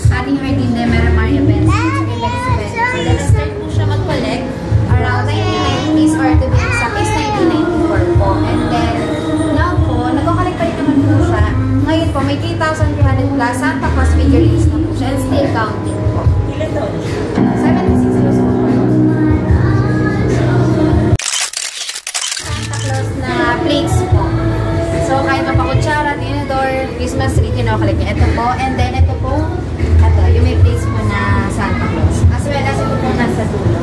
ating Hardin de Miramar events. Nag-start po siya mag-collect around 1990s or to be exact is 1994 po. And then, now po, nag-collect pa rin naman po siya. Ngayon po, may 3,300 plus Santa Claus figurines na po siya and still counting po. Ilan doon? 76 years old po. Santa Claus na plates po. So, kahit mapakutsara, tinidor, Christmas tree, kinokolect niya. Ito po. And then, ito po, yung may plates po na Santa Claus. As well as ito po nasa dulo.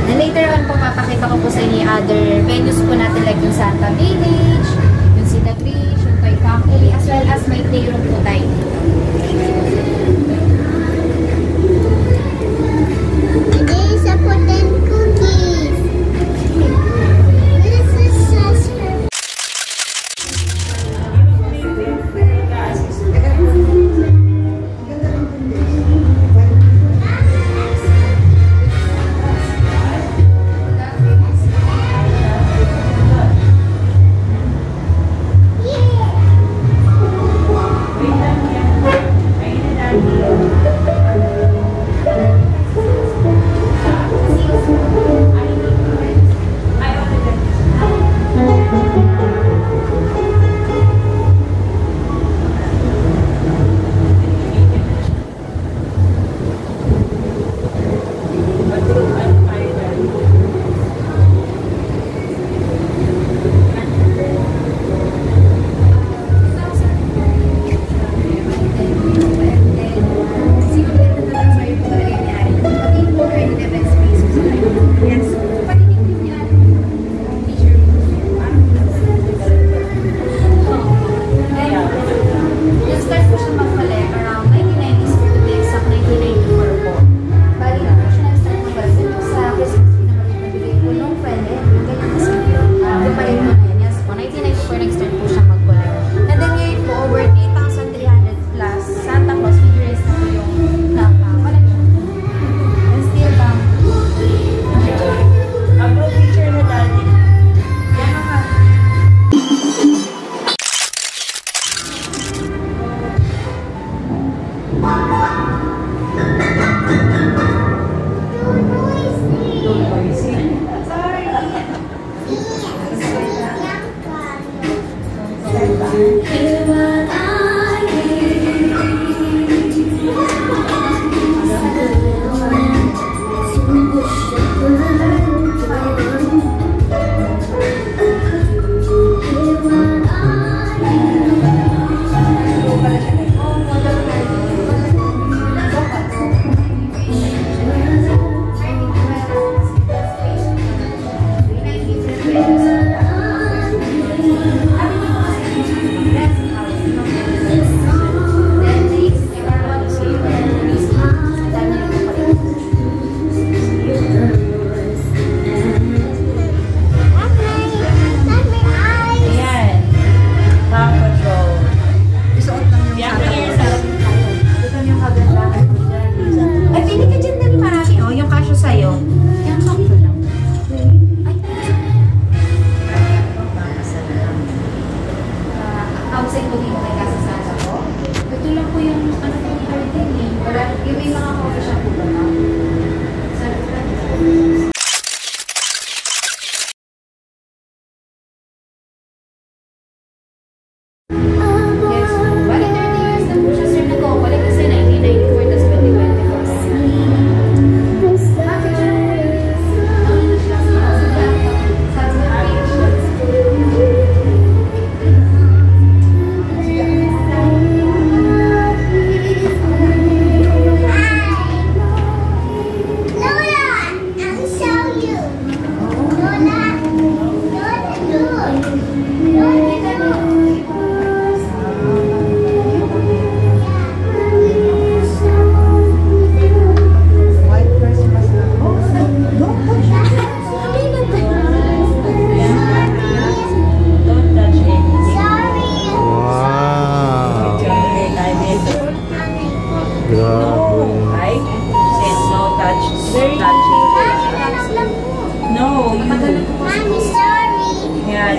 And later on po, papakita ko po sa inyo other venues po natin like yung Santa Village, yung Sita Beach, yung Toy Factory, as well as may playroom po tayo dito.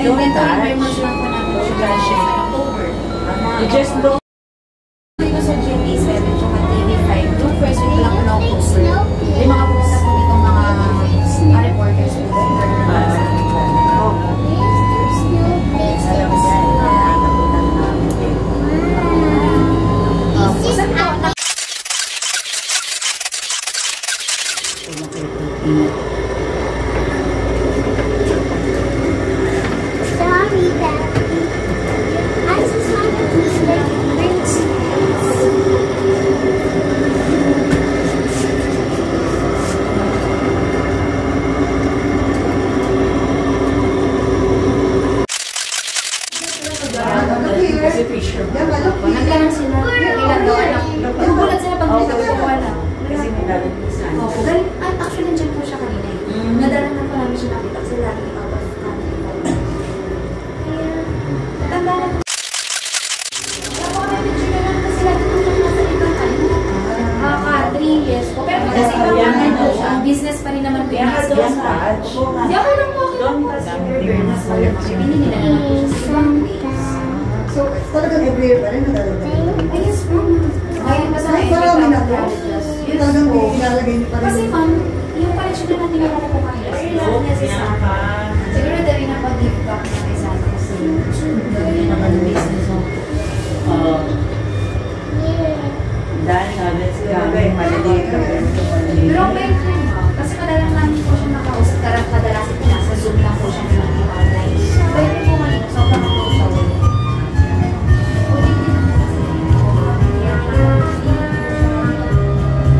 don't touch. You just don't. Ito sa GP7 tsaka ibang ano siya, business pa rin naman po yung business. Hindi ako lang po. Hindi nila naman po siya sa ibang place. So, talagang every year pa rin nadadagdagan? Ayos po. Ngayon pa sa Ay, marami na po. Yes Talagang po. ilalagay niyo pa rin. Kasi ma'am, yung collection na natin ako po kayo. Lahat niya sa sana. Siguro dali na pag-give back na kay sana kasi dali naman yung business mo. Dahil sabi siya, maliliit ka rin. Pero okay po ma'am. Kasi madalang namin po siya nakausap. Kadalasan po nasa Zoom lang po siya nag-online. Pwede po kanina. Sobrang po siya.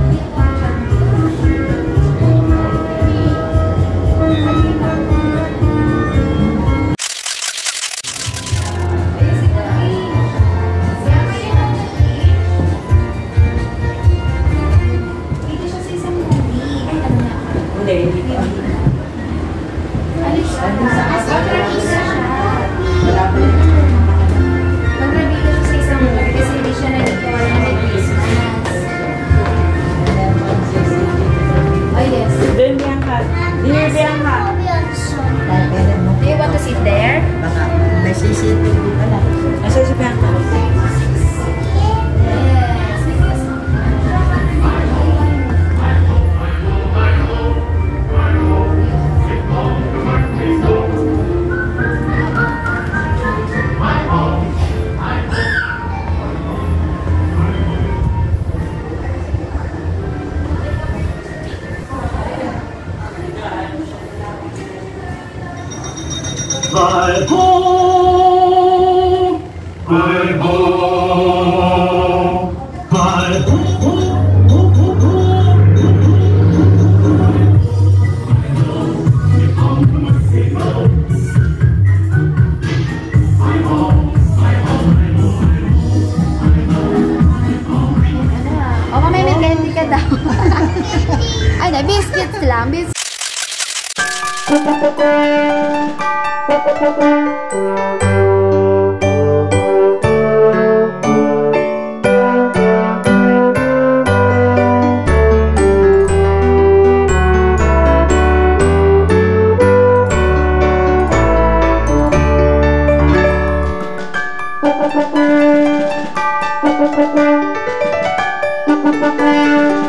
Hindi pa. Magrabida siya sa isang movie kasi hindi siya nag-ikaw na may Christmas. Oh yes. Doon Bianca. Dear Bianca. Do you want to sit there? Baka may CCTV pala. Asa si Bianca? Yes. Fly home, fly home, fly home. O, mamaya may candy ka daw. Ay, na, biscuits lang. Biscuits. Thank you.